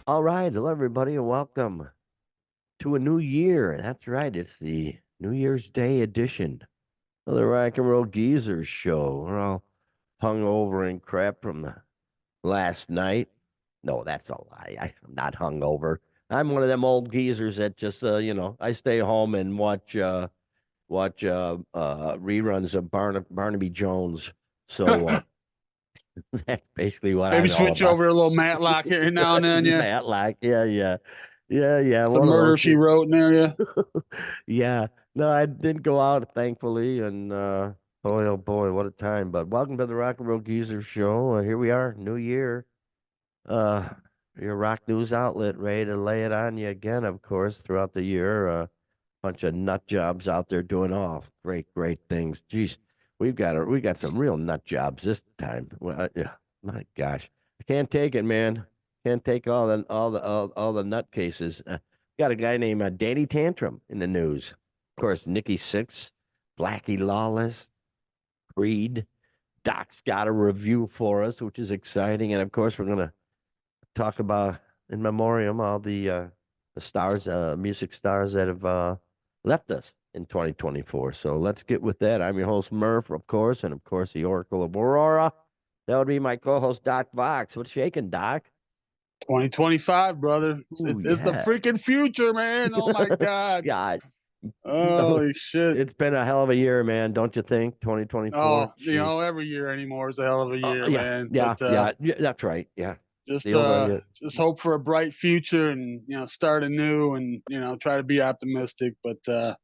All right, hello everybody, and welcome to a new year. That's right, it's the New Year's Day edition of the Rock and Roll Geezers show. We're all hung over and crap from the last night. No, that's a lie. I'm not hung over. I'm one of them old geezers that just, I stay home and watch reruns of Barnaby Jones. So that's basically what Maybe I'm all switch about. over a little Matlock here now and then, yeah. Matlock, yeah. The One of those. murder she wrote in there, yeah. Yeah. No, I didn't go out, thankfully, and boy, oh boy, what a time. But welcome to the Rock and Roll Geezer Show. Here we are, New Year. Uh, your rock news outlet, ready to lay it on you again, of course, throughout the year. Bunch of nut jobs out there doing all great things. Geez, we got some real nut jobs this time. Well, yeah, my gosh, I can't take it, man. Can't take all the nut cases. Got a guy named Danny Tantrum in the news. Of course, Nikki Sixx, Blackie Lawless, Creed. Doc's got a review for us, which is exciting, and of course, we're gonna talk about in memoriam all the stars, music stars that have left us in 2024. So let's get with that. I'm your host Murph, of course, and of course the Oracle of Aurora. That would be my co-host Doc Vox. What's shaking, Doc? 2025, brother. It's, Ooh, it's, it's the yeah. freaking future, man. Oh my God. God, Holy shit. it's been a hell of a year, man. Don't you think? 2024. Oh, Jeez. every year anymore is a hell of a year, Yeah, man. yeah, But yeah, yeah. That's right. Yeah. just The old, uh yeah, just hope for a bright future and start anew and try to be optimistic. But yeah.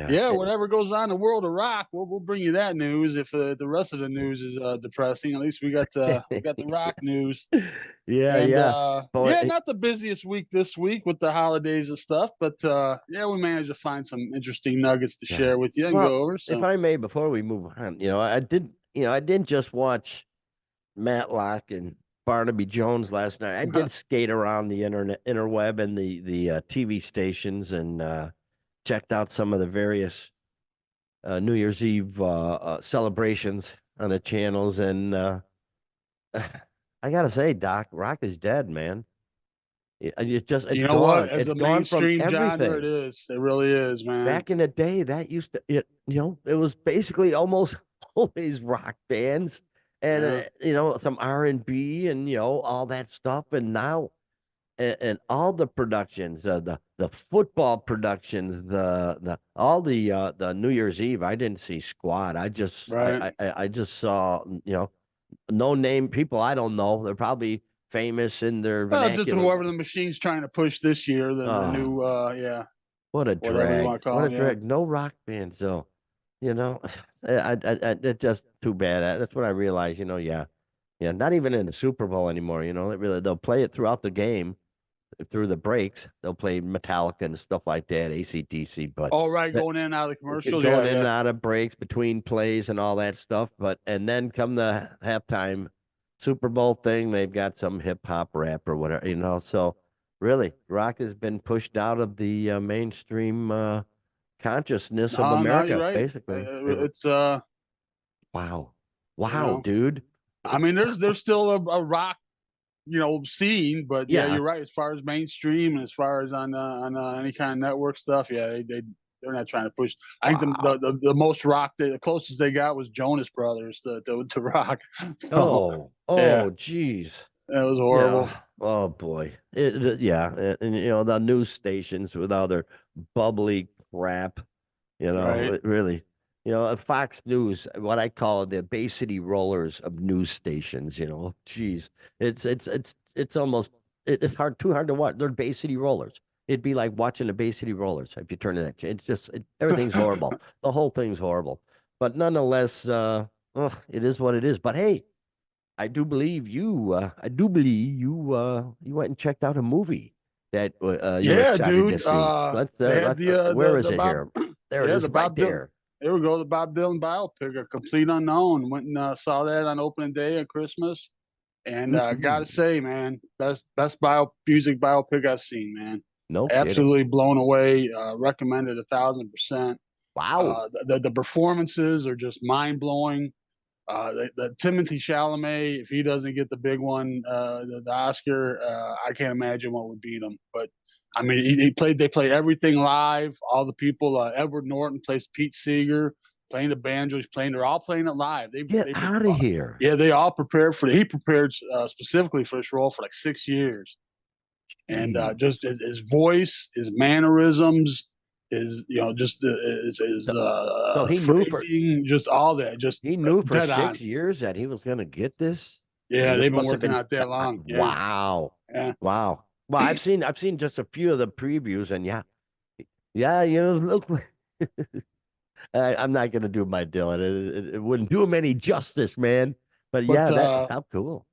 yeah, whatever goes on in the world of rock, we'll bring you that news. If the rest of the news is depressing, at least we got the rock news. Yeah, And yeah. Boy, yeah, not the busiest week this week with the holidays and stuff, but yeah, we managed to find some interesting nuggets to yeah. share with you and Well, go over. if So I may, before we move on, I didn't just watch Matlock and Barnaby Jones last night. I did skate around the interweb, and the TV stations, and checked out some of the various New Year's Eve celebrations on the channels. And I gotta say, Doc, rock is dead, man. It's you know what? gone. As It's a gone from mainstream genre, it everything. is. It really is, man. Back in the day, that used to it was basically almost always rock bands and Yeah, some R&B and all that stuff. And now and all the productions, the football productions, the all the New Year's Eve. I didn't see squad. right. I just saw no name people I don't know. They're probably famous in their Well, just vernacular. whoever the machine's trying to push this year, the Oh, new yeah, what a whatever you drag! want to What call a them, yeah. drag! No rock bands, though. You know, it's just too bad. That's what I realized. Yeah, yeah. Not even in the Super Bowl anymore. They'll play it throughout the game, through the breaks. They'll play Metallica and stuff like that, AC/DC. But All right, that, going in and out of the commercials, going yeah, in and yeah. out of breaks between plays and all that stuff. But and then come the halftime Super Bowl thing, they've got some hip hop rap or whatever. So really, rock has been pushed out of the mainstream consciousness of No, no, you're America, right. basically. It's Wow, you wow, know, dude. I mean, there's still a rock scene, but yeah, Yeah. you're right. As far as mainstream and as far as on any kind of network stuff, yeah, they're not trying to push. I think Wow. the most rock, the closest they got was Jonas Brothers to rock. So yeah, Geez. that was Yeah. horrible. Oh boy. Yeah. And the news stations with all their bubbly crap. Right. It really. Fox News, what I call the Bay City Rollers of news stations. Geez, it's almost it's too hard to watch. They're Bay City Rollers. It'd be like watching the Bay City Rollers if you turn to that. It's just everything's horrible. The whole thing's horrible. But nonetheless, ugh, it is what it is. But hey, I do believe you went and checked out a movie that you were Yeah, excited to dude. see. They had Where is the it Bob, here? There it yeah, is, the right Bob Dylan. there. There we go, the Bob Dylan biopic, A Complete Unknown. Went and saw that on opening day at Christmas, and gotta Mm-mm. say, man, best music biopic I've seen, man. No kidding. Absolutely blown away. Recommended 1,000%. Wow. The performances are just mind blowing. The Timothy Chalamet, if he doesn't get the big one, the Oscar, I can't imagine what would beat him. But I mean, he played. They play everything live. All the people. Edward Norton plays Pete Seeger, playing the banjo. He's playing. They're all playing it live. Get They've been. out of here. Yeah, they all prepared for. He prepared specifically for this role for like 6 years, and Jeez. just his voice, his mannerisms, his just his So, so he knew for phrasing, just all that, just he knew for dead on. 6 years that he was going to get this. I Yeah, mean, this they've been must have working been out that long. Yeah, wow, yeah. wow. Well, I've seen just a few of the previews, and yeah, yeah, look. I'm not going to do my Dylan. It wouldn't do him any justice, man. But But yeah, that's how cool.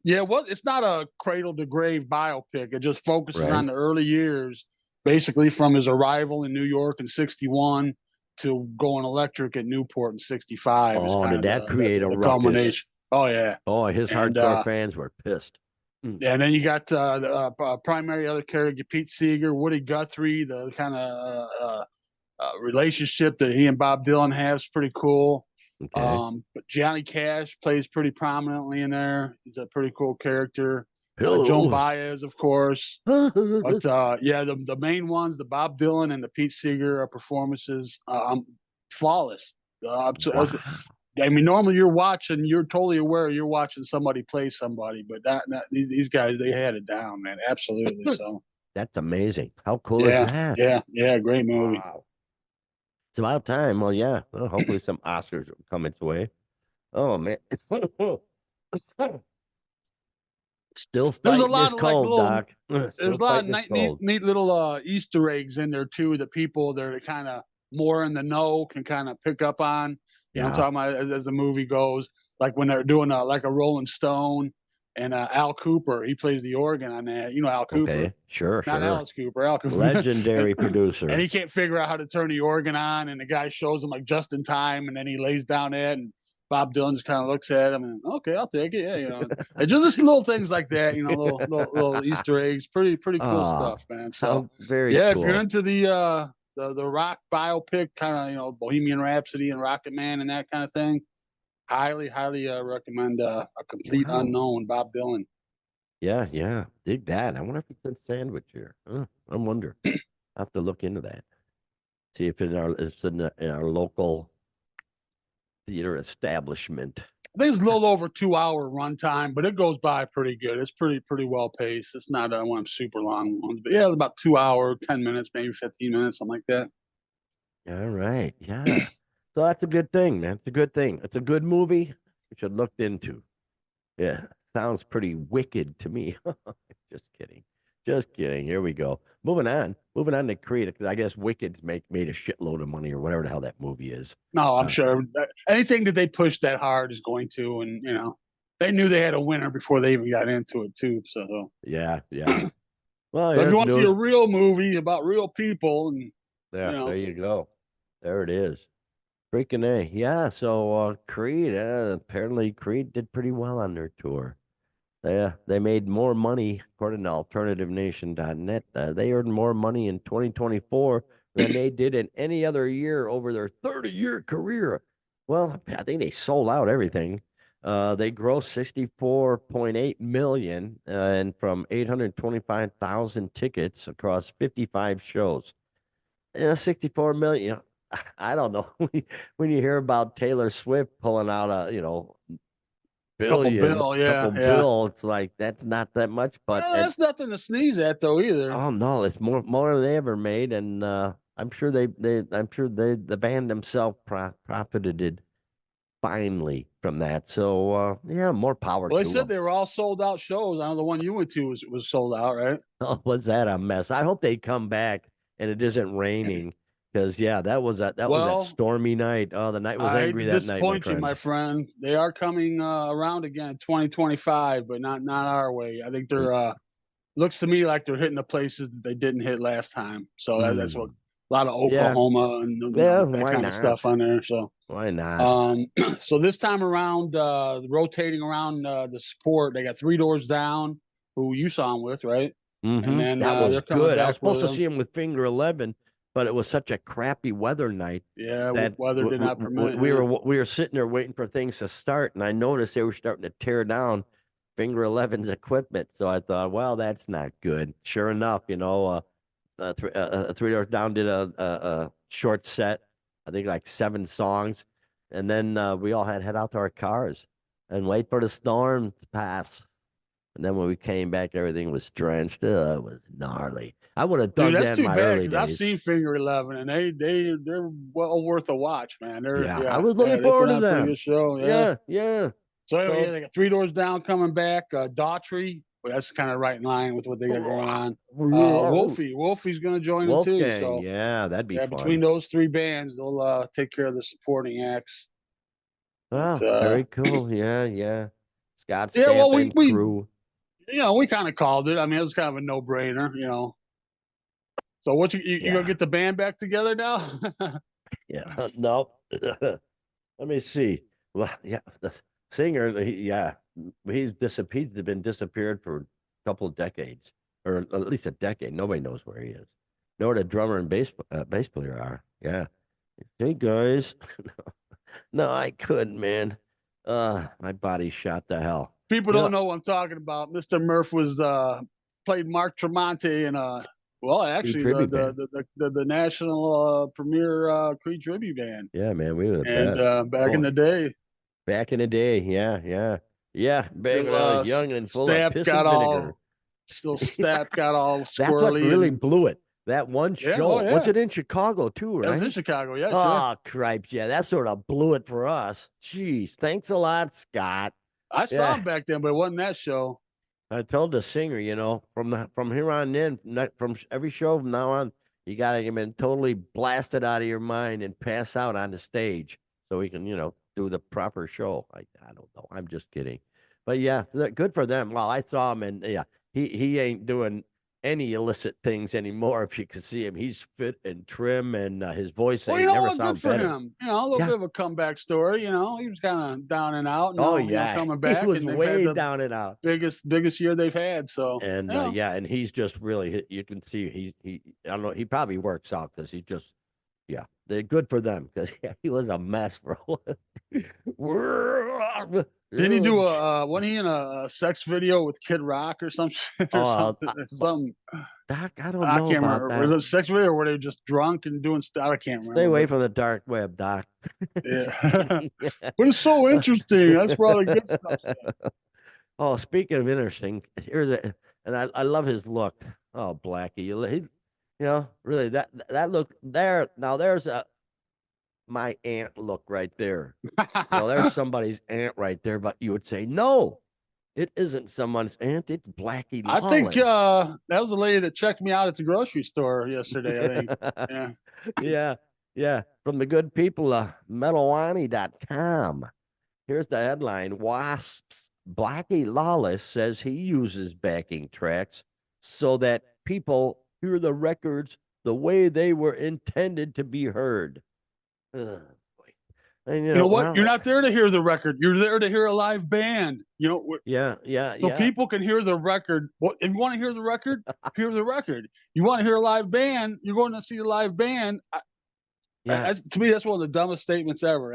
yeah, well, it's not a cradle to grave biopic. It just focuses Right. on the early years, basically from his arrival in New York in '61 to going electric at Newport in '65 is Oh, kind did of that create a the ruckus? culmination. Oh yeah, Oh, his and hardcore fans were pissed. Mm. and then you got the primary other character, Pete Seeger, Woody Guthrie, the kind of relationship that he and Bob Dylan have is pretty cool. Okay. But Johnny Cash plays pretty prominently in there. He's a pretty cool character. Joan Hello. Baez, of course. But yeah, the main ones, the Bob Dylan and the Pete Seeger performances, flawless. Wow. I mean, normally you're watching, you're totally aware you're watching somebody play somebody, but these guys, they had it down, man. Absolutely. So That's amazing. How cool is yeah, that? yeah, great movie. Wow. It's about time. Well, yeah. Well, hopefully some Oscars will come its way. Oh man. Still There's a fighting lot this of like cold, little Doc. there's Still a lot of fighting this neat, cold. neat little Easter eggs in there too that people that are kind of more in the know can kind of pick up on. I'm Yeah. talking about as the movie goes, like when they're doing like a Rolling Stone and Al Cooper, he plays the organ on that. You know Al Cooper, Okay. Sure, not sure. Alice Cooper, Al Cooper, and, Legendary and producer. he can't figure out how to turn the organ on, and the guy shows him like just in time, and then he lays down it, and Bob Dylan just kind of looks at him and okay, I'll take it. Yeah, it's just little things like that, little Easter eggs, pretty cool Ah, stuff, man. So how very yeah, if you're cool. into the rock biopic kind of Bohemian Rhapsody and Rocket Man and that kind of thing, highly recommend A Complete Wow. Unknown, Bob Dylan. Yeah, yeah. Dig that. I wonder if it's in Sandwich here. I wonder. I have to look into that. See if it's in our local theater establishment. I think it's a little over 2 hour runtime, but it goes by pretty good. It's pretty well paced. It's not one of them super long ones, but yeah, about 2 hour, 10 minutes, maybe 15 minutes, something like that. All right. Yeah. So that's a good thing, man. It's a good thing. It's a good movie. You should look into. Yeah. Sounds pretty wicked to me. Just kidding. Just kidding. Here we go. Moving on. Moving on to Creed, because I guess Wicked's made a shitload of money or whatever the hell that movie is. No, I'm Uh, sure anything that they push that hard is going to, and they knew they had a winner before they even got into it too. yeah, yeah. Well, So if you here's want to see a news. real movie about real people, and you Yeah, there know, you go. There it is. Freaking A. Yeah, so Creed, apparently Creed did pretty well on their tour. They made more money, according to AlternativeNation.net. They earned more money in 2024 than they did in any other year over their 30-year career. Well, I think they sold out everything. They grossed 64.8 million and from 825,000 tickets across 55 shows. 64 million. I don't know. When you hear about Taylor Swift pulling out couple billions, bill, yeah, couple yeah. bill. It's like that's not that much, but Well, that's nothing to sneeze at though either. oh no, it's more than they ever made, and I'm sure the band themselves profited finely from that. So yeah, more power Well, they to said them. they were all sold out shows. I know the one you went to was sold out, right? Oh, was that a mess? I hope they come back and it isn't raining, because yeah, that was that Well, stormy night. Oh, the night was I hate to angry that night, my disappoint you, my friend. friend. They are coming around again in 2025, but not our way. I think they're looks to me like they're hitting the places that they didn't hit last time. So that's what Mm, a lot of yeah, Oklahoma and yeah. that Why kind of stuff not? on there. So Why not? so this time around, rotating around the support, they got Three Doors Down, who you saw him with, right? And then That they're was coming good. I was back with supposed to them. see him with Finger 11. but it was such a crappy weather night Yeah, that weather did not permit. we Yeah. were sitting there waiting for things to start, and I noticed they were starting to tear down Finger Eleven's equipment. So I thought, well, that's not good. Sure enough, Three Doors Down did a short set, I think like 7 songs, and then we all had to head out to our cars and wait for the storm to pass. And then when we came back, everything was drenched. It was gnarly. I would have Dude, dug that's that in too my bad early because I've days. seen Finger 11 and they're well worth a watch, man. They're Yeah, I yeah, was yeah, looking they put forward to on a pretty them. good show. Yeah. Yeah, yeah. So anyway, yeah, So, they got Three Doors Down coming back. Daughtry, well, that's kind of right in line with what they got going on. Wolfie's going to join them too. Wolfgang, So yeah, that'd be yeah, between fun. those three bands, they'll take care of the supporting acts. But Oh, very cool. Yeah, yeah. Scott yeah, well, Stapp and crew. we kind of called it. I mean, it was kind of a no brainer, you know. So what you gonna Yeah, get the band back together now? yeah. No, let me see. Well, yeah, the singer, yeah, he's been disappeared for a couple of decades, or at least a decade. Nobody knows where he is. Know where the drummer and bass player are. Yeah. Hey guys. No, I couldn't, man. My body shot to hell. People You don't know, know what I'm talking about. Mr. Murph was played Mark Tremonti in well, Creed actually tribute band. the national premier Creed tribute band, Yeah, man, we were the and best. back in Oh, the day, back in the day, yeah, yeah, yeah. Back when till I was young and full of piss and vinegar. Stapp got all That's what squirrely really and blew it. That one yeah, show. oh Was yeah, it in Chicago too, that was in right? Chicago, yeah, sure. Oh, cripes. Yeah, that sort of blew it for us. Jeez. Thanks a lot, Scott. I saw Yeah. him back then, but it wasn't that show. I told the singer, from here on in, from every show from now on, you gotta get been totally blasted out of your mind and pass out on the stage so we can, do the proper show. I don't know. I'm just kidding, but yeah, good for them. Well, I saw him, and yeah, he ain't doing any illicit things anymore. If you can see him, he's fit and trim, and his voice Well, you ain't know never what? Good sound for better. him. You know, a little Yeah. bit of a comeback story. You know, he was kind of down and out. Oh Now, yeah, coming he back, was and they've had way the down and out. biggest year they've had. So, And yeah. yeah, and he's just really, you can see he I don't know, he probably works out because he's just, yeah, they're good for them because yeah, he was a mess, bro. Didn't he do wasn't he in a sex video with Kid Rock or some shit or Oh, something? but Something Doc, I don't I know can't about remember. Was that. it a sex video or were they just drunk and doing stuff? I can't Stay remember. away But from the dark web, Doc. Just yeah, kidding. Yeah. but it's so interesting. That's where all the good stuff. Oh, speaking of interesting, and I love his look. Oh, Blackie, really that look there. Now there's my aunt look right there. There's somebody's aunt right there, but you would say, no, it isn't someone's aunt. It's Blackie I think Lawless. that was the lady that checked me out at the grocery store yesterday. I think. Yeah. Yeah, yeah. From the good people of Metalwani.com. Here's the headline: Wasps. Blackie Lawless says he uses backing tracks so that people hear the records the way they were intended to be heard. Ugh, boy. And You know what? well, You're not there to hear the record. You're there to hear a live band. You know, yeah, yeah, so yeah, people can hear the record. What if you want to hear the record? Hear the record. You want to hear a live band? You're going to see a live band. yeah. To me, that's one of the dumbest statements ever.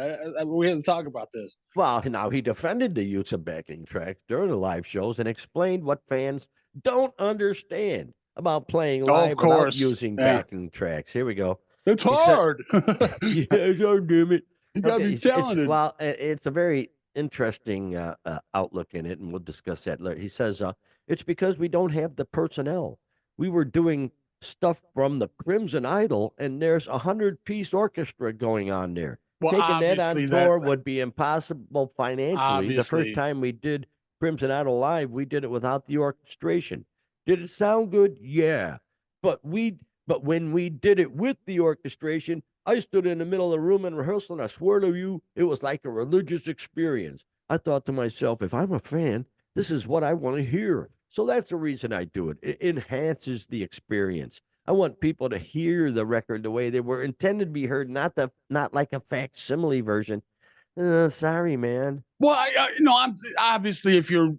We had to talk about this. Well, now he defended the use of backing tracks during the live shows and explained what fans don't understand about playing Oh, of live without course. using Yeah, backing tracks. Here we go. it's He said, hard. "Yeah, so damn it." You got to Okay, be it's talented. well, it's a very interesting outlook in it, and we'll discuss that later. He says, "It's because we don't have the personnel. We were doing stuff from the Crimson Idol, and there's 100-piece orchestra going on there. Well, Taking that on obviously that. tour would be impossible financially. The first Obviously, time we did Crimson Idol live, we did it without the orchestration. Did it sound good? Yeah, but when we did it with the orchestration, I stood in the middle of the room in rehearsal, and I swear to you, it was like a religious experience. I thought to myself, if I'm a fan, this is what I want to hear. So that's the reason I do it. It enhances the experience. I want people to hear the record the way they were intended to be heard, not like a facsimile version. Sorry, man. well, I'm obviously if you're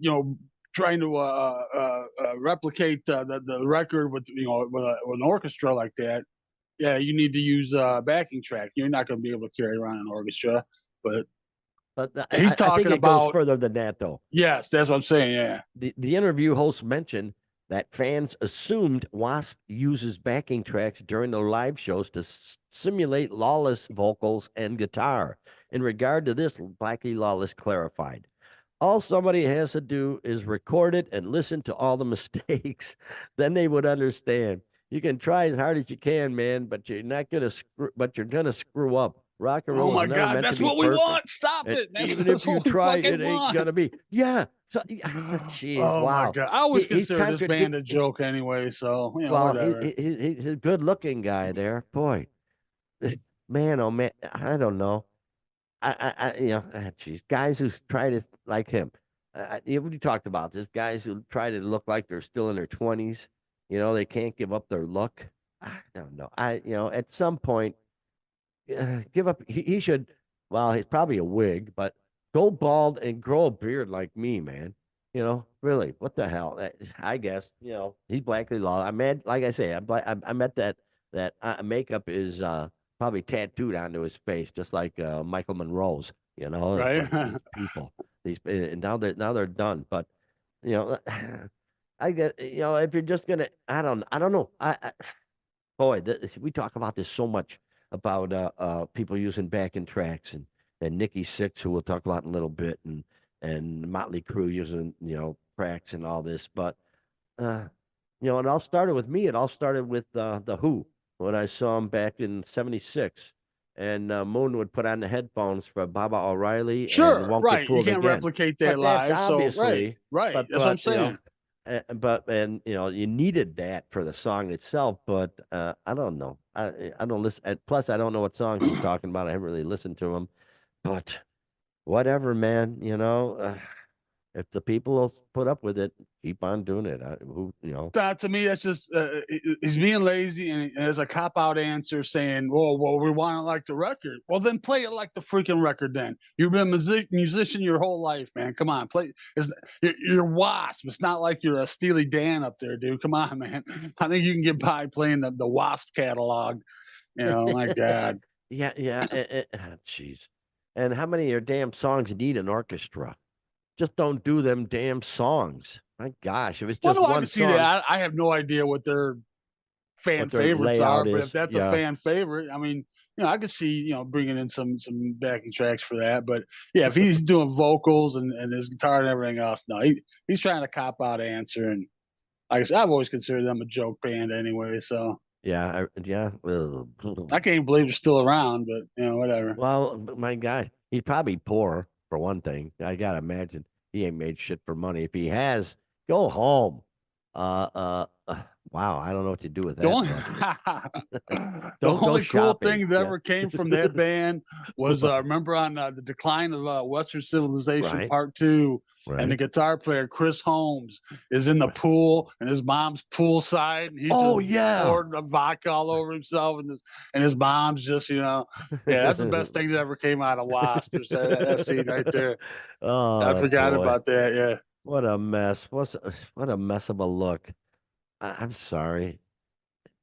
trying to replicate the record with with an orchestra like that, yeah, you need to use backing track. You're not going to be able to carry around an orchestra, but But he's I think talking it goes about further than that, though. yes, that's what I'm saying. Yeah, The interview host mentioned that fans assumed Wasp uses backing tracks during the live shows to simulate Lawless vocals and guitar. In regard to this, Blackie Lawless clarified. All somebody has to do is record it and listen to all the mistakes. Then they would understand. You can try as hard as you can, man, but you're not gonna screw. But you're gonna screw up. Rock and oh roll is my never God, meant to that's be what we perfect, want. Stop and it. even if That's you what we try, fucking it ain't want. gonna be. Yeah. So, jeez, Oh my wow. God, I always He's consider this contradict. band a joke anyway. So Well, whatever. he's a good-looking guy there, boy. Man, oh man, I don't know. Geez, guys who try to like him. We talked about this. Guys who try to look like they're still in their 20s. They can't give up their look. I don't know. At some point, give up. He should. Well, he's probably a wig, but go bald and grow a beard like me, man. Really, what the hell? I guess he's blackly law. I met, like I say, I met that makeup is probably tattooed onto his face, just like Michael Monroe's. Right? But these people, and now they're done. But you know, I guess if you're just gonna, I don't know. Boy, we talk about this so much about people using backing tracks and Nikki Six, who we'll talk about in a little bit, and Motley Crue using tracks and all this. But uh, it all started with me. It all started with the Who when I saw them back in '76, and Moon would put on the headphones for Baba O'Reilly and Sure, Won't Get right. You Fooled can't Again. replicate that But that's live. So right, obviously, right. but That's what I'm but saying. but and you needed that for the song itself, but I don't know. I don't listen. Plus, I don't know what songs he's talking about. I haven't really listened to him, but whatever, man. If the people will put up with it, keep on doing it. To me, that's just he's being lazy, and there's a cop out answer saying, well, we want it like the record." Well, then play it like the freaking record. Then you've been a musician your whole life, man. Come on, play. You're Wasp. It's not like you're a Steely Dan up there, dude. Come on, man. I think you can get by playing the Wasp catalog. My God. Yeah, yeah. Jeez. And how many of your damn songs need an orchestra? Just don't do them damn songs. My gosh, if it's Well, just no, I can one see that. song, I have no idea what their fan what their favorites are, layout but if is, that's a yeah, fan favorite, I mean, I could see bringing in some backing tracks for that. But yeah, if he's doing vocals and his guitar and everything else, no, he's trying to cop out answer. And like I said, I've always considered them a joke band anyway. So yeah. I can't believe they're still around, but whatever. Well, my God, he's probably poor for one thing. I gotta imagine he ain't made shit for money. If he has, go home. Wow, I don't know what to do with The that, only but the don't go only cool shopping. thing that Yeah, ever came from that band was remember on the decline of Western Civilization right, Part Two, and the right. guitar player Chris Holmes is in the Right. pool and his mom's poolside, and he's Oh just yeah. pouring the vodka all over himself, and his mom's just yeah, that's the best thing that ever came out of Wasp. Just that scene right there. I Oh forgot boy, about that. Yeah. what a mess! What a mess of a look. I'm sorry.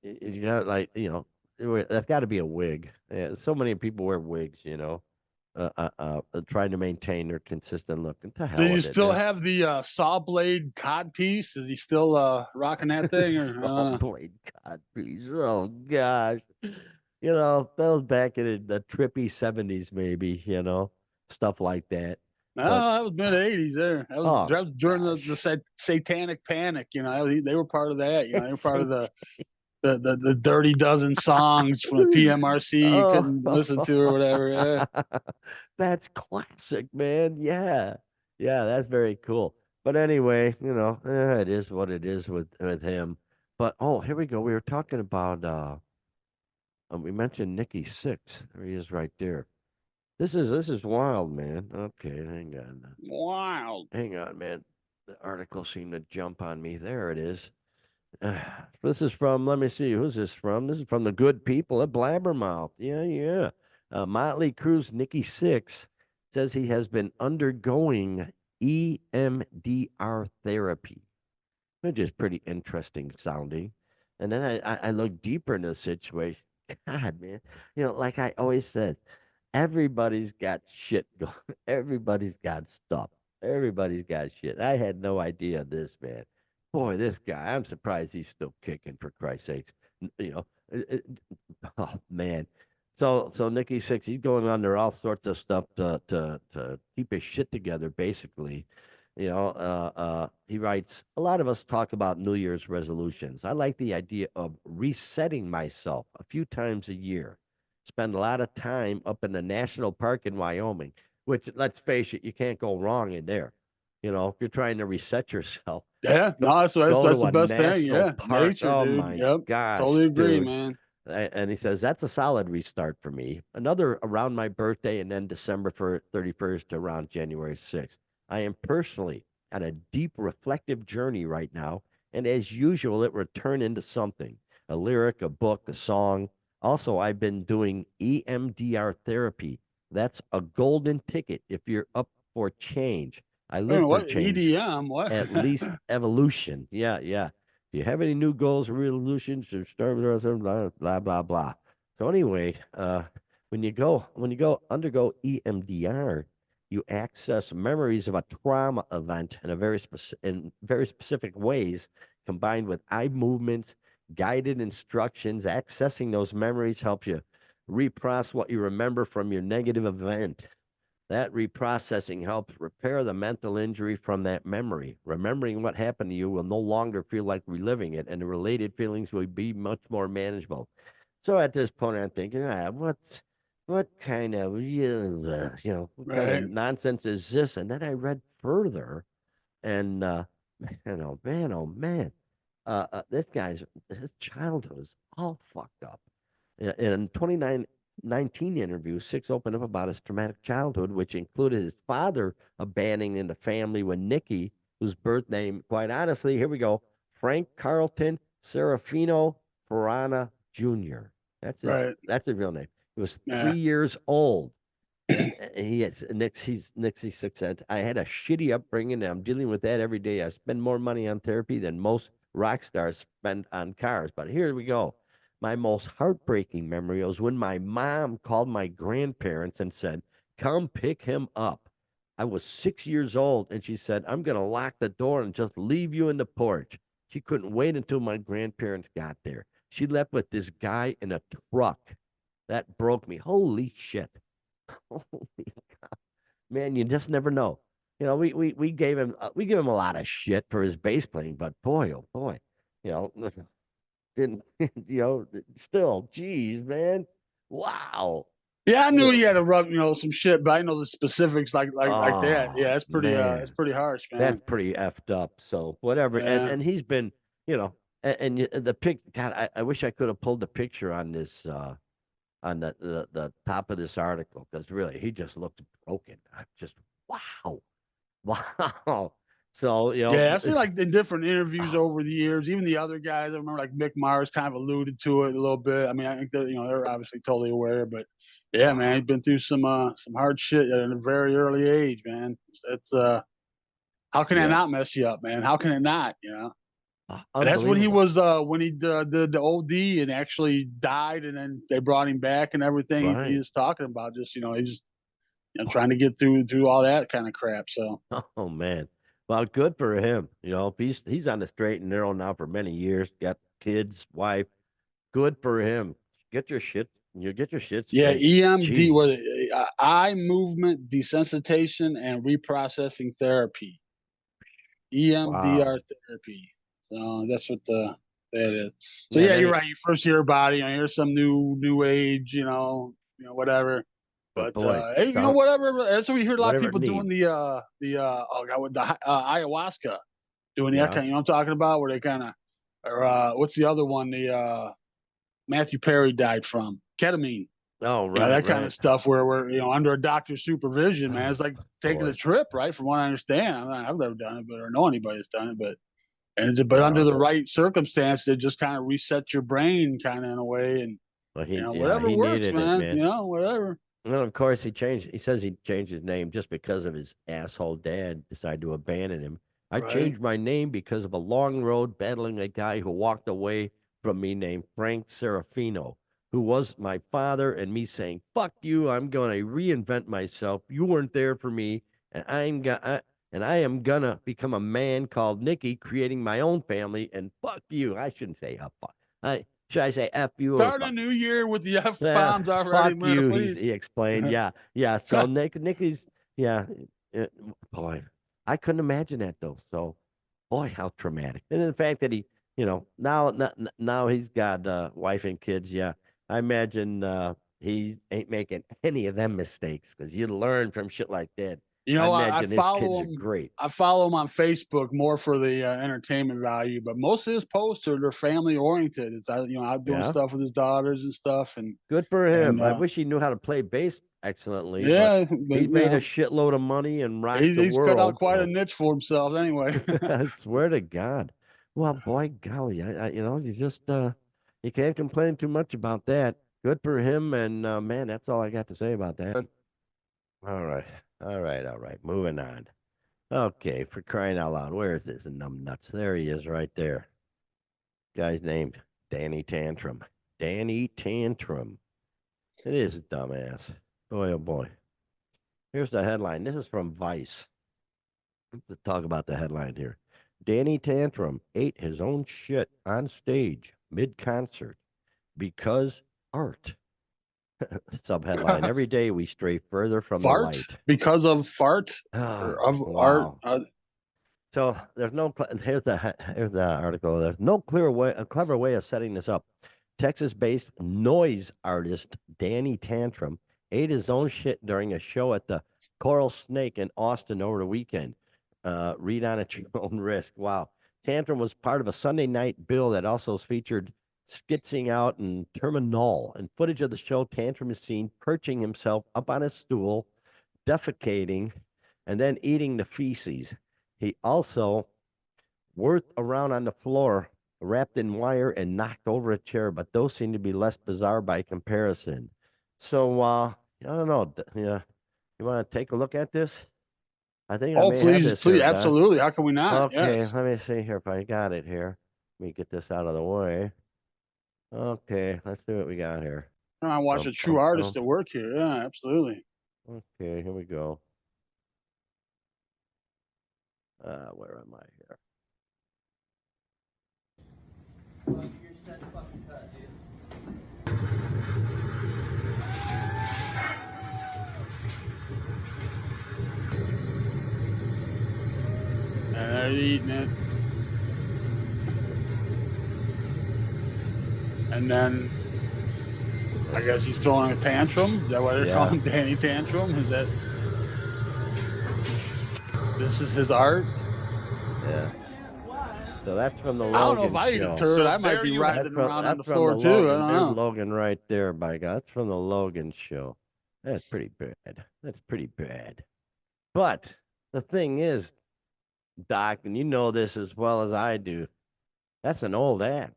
You got like that's got to be a wig. Yeah, so many people wear wigs. Trying to maintain their consistent look. And to Do hell you with it, still man. have the saw blade cod piece? Is he still rocking that thing, or I don't Saw know? blade codpiece. Oh gosh. That was back in the trippy '70s, maybe. Stuff like that. No, But that was mid '80s. There, oh that was during the gosh, satanic panic. They were part of that. They were part of Saint. the Dirty Dozen songs from the PMRC you Oh, couldn't listen to or whatever. Yeah. that's classic, man. Yeah, yeah, that's very cool. But anyway, it is what it is with him. But oh, here we go. We were talking about we mentioned Nikki Six. There he is, right there. This is wild, man. Okay, Wow. hang on, man. The article seemed to jump on me. There it is. This is from. Let me see. Who's this from? This is from the good people at Blabbermouth. Yeah, yeah. Motley Crue's Nikki Six says he has been undergoing EMDR therapy, which is pretty interesting sounding. And then I looked deeper into the situation. God, man. Like I always said, everybody's got shit going. Everybody's got stuff. Everybody's got shit. I had no idea this, man. Boy, this guy, I'm surprised he's still kicking, for Christ's sakes. You know, oh man. So Nikki Six, he's going under all sorts of stuff to keep his shit together, basically. He writes, a lot of us talk about New Year's resolutions. I like the idea of resetting myself a few times a year. Spend a lot of time up in the national park in Wyoming, which, let's face it, you can't go wrong in there. If you're trying to reset yourself, Yeah, go, no, that's go that's to the a best thing. national Yeah, park. nature, Oh dude. my Yep, gosh, totally agree, dude. man. And he says that's a solid restart for me. Another around my birthday and then December 31st to around January 6th. I am personally on a deep reflective journey right now. And as usual, it will turn into something, a lyric, a book, a song. Also, I've been doing EMDR therapy. That's a golden ticket if you're up for change. I Wait a live minute, for what change, EDM? What? at least evolution. Yeah, yeah. Do you have any new goals or resolutions or start blah blah blah blah? So anyway, when you go undergo EMDR, you access memories of a trauma event in very specific ways, combined with eye movements, guided instructions. Accessing those memories helps you reprocess what you remember from your negative event. That reprocessing helps repair the mental injury from that memory. Remembering what happened to you will no longer feel like reliving it, and the related feelings will be much more manageable. So at this point, I'm thinking, what kind of what kind of Right. nonsense is this? And then I read further, and man, oh man, this guy's his childhood is all fucked up. In 2019 interview, Six opened up about his traumatic childhood, which included his father abandoning the family when Nikki, whose birth name, quite honestly, here we go, Frank Carlton Serafino Farana Jr. Right. That's his real name. He was Yeah. 3 years old. He has Nixie Six said, I had a shitty upbringing and I'm dealing with that every day. I spend more money on therapy than most rock stars spend on cars. But here we go. My most heartbreaking memory was when my mom called my grandparents and said, come pick him up. I was 6 years old and she said, I'm going to lock the door and just leave you in the porch. She couldn't wait until my grandparents got there. She left with this guy in a truck. That broke me. Holy shit. Holy man, you just never know. We give him a lot of shit for his bass playing, but boy, oh boy, you know, didn't still, geez, man, wow, Yeah, I you knew know, he had to rub, some shit, but I know the specifics like that. oh Yeah, it's man, pretty harsh, that's man. pretty effed up. So whatever, and Yeah. and he's been, the pic. God, I wish I could have pulled the picture on this on the top of this article because really he just looked broken. I just wow. Wow. So, Yeah, I've seen like in different interviews oh, over the years, even the other guys. I remember like Mick Mars kind of alluded to it a little bit. I mean, I think that they're obviously totally aware, but yeah, man, wow. he's been through some hard shit at a very early age, man. It's how can that Yeah. not mess you up, man? How can it not? And that's when he Unbelievable. was when he did the OD and actually died, and then they brought him back and everything. He Right. was talking about just he just trying to get through all that kind of crap. So Oh man. Well, good for him. He's on the straight and narrow now for many years, got kids, wife. Good for him. Get your shit yeah, straight. EMD was Jeez. eye movement desensitization and reprocessing therapy. EMDR Wow. therapy. So that's what that is. So Man, yeah, that you're ain't right. You first hear about it, here's some new age, whatever. but But boy, hey, sound whatever. That's what we hear a lot of whatever it people doing needs. oh god, with the ayahuasca, doing that Yeah. kind. You know what I'm talking about? Where they kind of or what's the other one? The Matthew Perry died from ketamine. Oh, right, That kind of right. stuff where we're under a doctor's supervision, man. It's like taking a Boy. trip, right? From what I understand, I've never done it, but or know anybody that's done it, but under Wow. the right circumstance, it just kind of resets your brain, kind of in a way, and Well, whatever he works, needed it, man. man. Whatever. Well, of course, he says he changed his name just because of his asshole dad decided to abandon him. I Right. changed my name because of a long road battling a guy who walked away from me named Frank Serafino. who was my father, and me saying, "Fuck you, I'm going to reinvent myself. You weren't there for me, and I am gonna become a man called Nicky, creating my own family. And fuck you." I shouldn't say fuck. Should I say f you or Start a fuck? new year with the F Yeah, bombs already, fuck Murph. you. What do He explained. you Yeah, yeah. So Nicky's yeah. uh, Boy, I couldn't imagine that though. So, boy, how traumatic. And the fact that he, now he's got wife and kids. Yeah, I imagine he ain't making any of them mistakes because you learn from shit like that. You I know, I imagine his follow kids are him. great. I follow him on Facebook more for the entertainment value, but most of his posts are they're family oriented. It's out doing Yeah, stuff with his daughters and stuff, good for and him. I wish he knew how to play bass excellently, but yeah, but he's made a shitload of money and rocked the he's cut out world. quite a So. niche for himself anyway. I swear to God. Well, boy, golly, you just you can't complain too much about that. Good for him, and man, that's all I got to say about that. All right, all right. Moving on. Okay, for crying out loud, where is this numbnuts? There he is, right there. Guy's named Danny Tantrum. Danny Tantrum. It is a dumbass. Boy, oh boy. Here's the headline. This is from Vice. Let's talk about the headline here. Danny Tantrum ate his own shit on stage mid concert because art. Subheadline: Every day we stray further from the Fart light. because of fart or Ah, of art. wow. So there's no. Here's the article. There's no clear way, a clever way of setting this up. Texas-based noise artist Danny Tantrum ate his own shit during a show at the Coral Snake in Austin over the weekend. Read on at your own risk. Wow. Tantrum was part of a Sunday night bill that also featured skitzing out and terminal. And footage of the show, Tantrum is seen perching himself up on a stool, defecating, and then eating the feces. He also whirled around on the floor, wrapped in wire, and knocked over a chair, but those seem to be less bizarre by comparison. So, I don't know. Yeah, you want to take a look at this? I think I Oh, may have please, this here, please, Doc. absolutely. How can we not? Okay, Yes. let me see here if I got it here. Let me get this out of the way. Okay, let's see what we got here. I watch Bum, a true bum, artist bum. at work here. Yeah, absolutely. Okay, here we go. Where am I here? And they're eating it. And then I guess he's throwing a tantrum. Is that why they're Yeah, calling Danny Tantrum? Is that this is his art? yeah. So that's from the I don't know if Logan I eat a show. turd. I might be writhing around on That's the from floor the too. I Logan. don't There's know. Logan right there, by God. That's from the Logan show. That's pretty bad. That's pretty bad. But the thing is, Doc, and you know this as well as I do, that's an old act.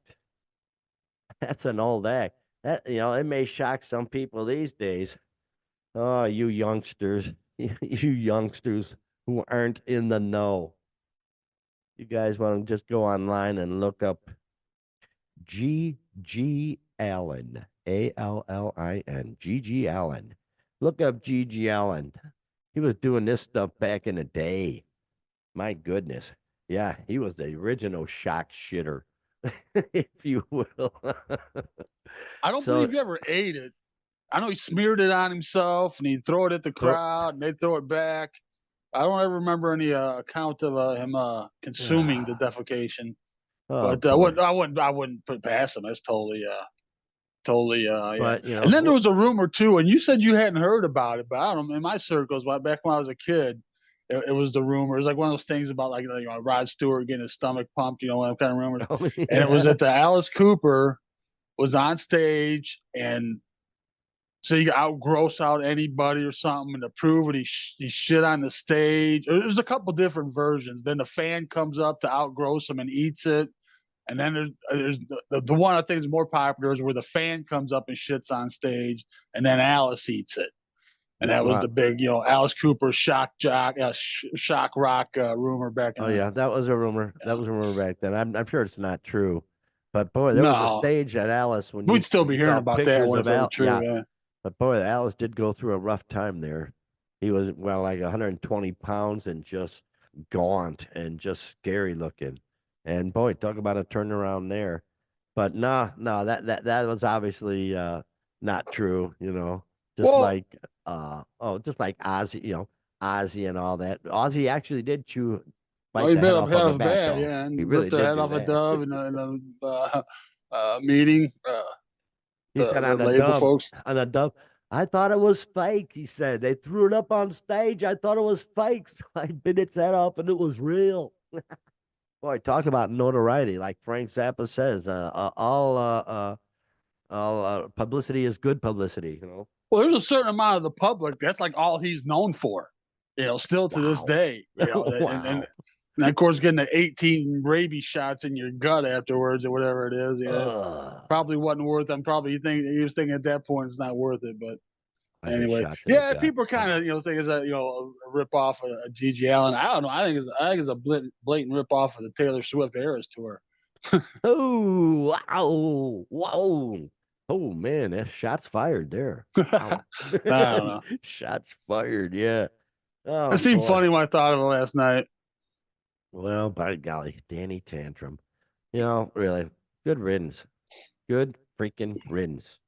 That's an old act. That it may shock some people these days. Oh, you youngsters, you youngsters who aren't in the know. You guys want to just go online and look up G. Allen, Allin, G. Allen. Look up G. Allen. He was doing this stuff back in the day. My goodness. Yeah, he was the original shock shitter, if you will. I don't So, believe he ever ate it. I know he smeared it on himself and he'd throw it at the so crowd and they'd throw it back. I don't ever remember any account of him consuming the defecation. oh But boy. I wouldn't put it past him. That's totally, yeah. But, And then there was a rumor too, and you said you hadn't heard about it, but I don't know. In my circles, back when I was a kid, it was the rumor. It was like one of those things about like Rod Stewart getting his stomach pumped, one of them kind of rumors. oh, And it was yeah. that the Alice Cooper was on stage, and so you outgross out anybody or something, and to prove it, he shit on the stage. There's a couple different versions. Then the fan comes up to outgross him and eats it. And then there's the one I think is more popular is where the fan comes up and shits on stage, and then Alice eats it. And that was Wow. the big, Alice Cooper shock rock rumor back in Oh the yeah, that was a rumor. That yeah. was a rumor back then. I'm sure it's not true. But boy, there was a No, stage at Alice we'd still when be you hearing saw about that pictures one of if it were Al. true. Yeah, Yeah. but boy, Alice did go through a rough time there. He was well like 120 pounds and just gaunt and just scary looking. And boy, talk about a turnaround there. But no, that was obviously not true, you know. Just Well, like just like Ozzy, Ozzy and all that. Ozzy actually did oh, bite he the bit head up off head of a off a bat bat, though. yeah, He and really ripped the did head do off a that. dove in meeting. He said The on the label dub, folks. I thought it was fake. He said they threw it up on stage. I thought it was fake. So I bit its head off and it was real. Boy, talk about notoriety. Like Frank Zappa says, all publicity is good publicity, you know? Well, there's a certain amount of the public that's like all he's known for, still to this Wow. day, and Wow. of course getting the 18 rabies shots in your gut afterwards or whatever it is, Ugh. probably wasn't worth. I'm probably he was thinking at that point it's not worth it, but I hate anyway, shots in the yeah, gut. people kind of Oh. think it's a rip off of Gigi Allen. I don't know. I think it's a blatant rip off of the Taylor Swift Eras tour. Oh, wow. Wow. Oh man, that shots fired there. I Wow. don't know. Shots fired, yeah. It Oh seemed boy. funny when I thought of it last night. Well, by golly, Danny Tantrum. Really, good riddance. Good freaking riddance.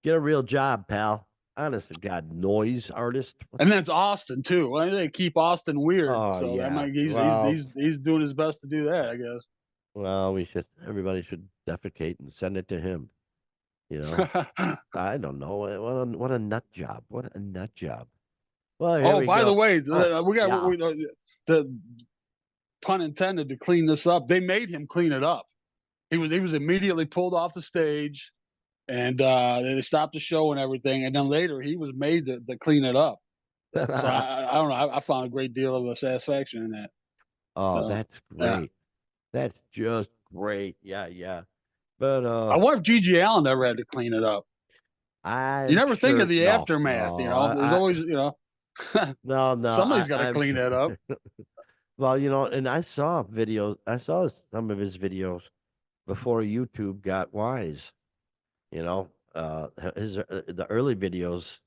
Get a real job, pal. Honest to God, noise artist. And that's Austin too. Well, they keep Austin weird, Oh so that yeah. might he's doing his best to do that, I guess. Everybody should defecate and send it to him. You know, I don't know. What a nut job. What a nut job. Well, here Oh, we by the go. way, Oh, we got yeah. the pun intended to clean this up. They made him clean it up. He was immediately pulled off the stage, and they stopped the show and everything. And then later he was made to clean it up. So I don't know. I found a great deal of satisfaction in that. Oh, So that's yeah, great. That's just great. Yeah, yeah. But I wonder if Gigi Allen ever had to clean it up. You I'm never think of sure the no, aftermath. no, There's always no, somebody's got to I'm clean sure. that up. Well, and I saw videos. I saw some of his videos before YouTube got wise. You know, his the early videos.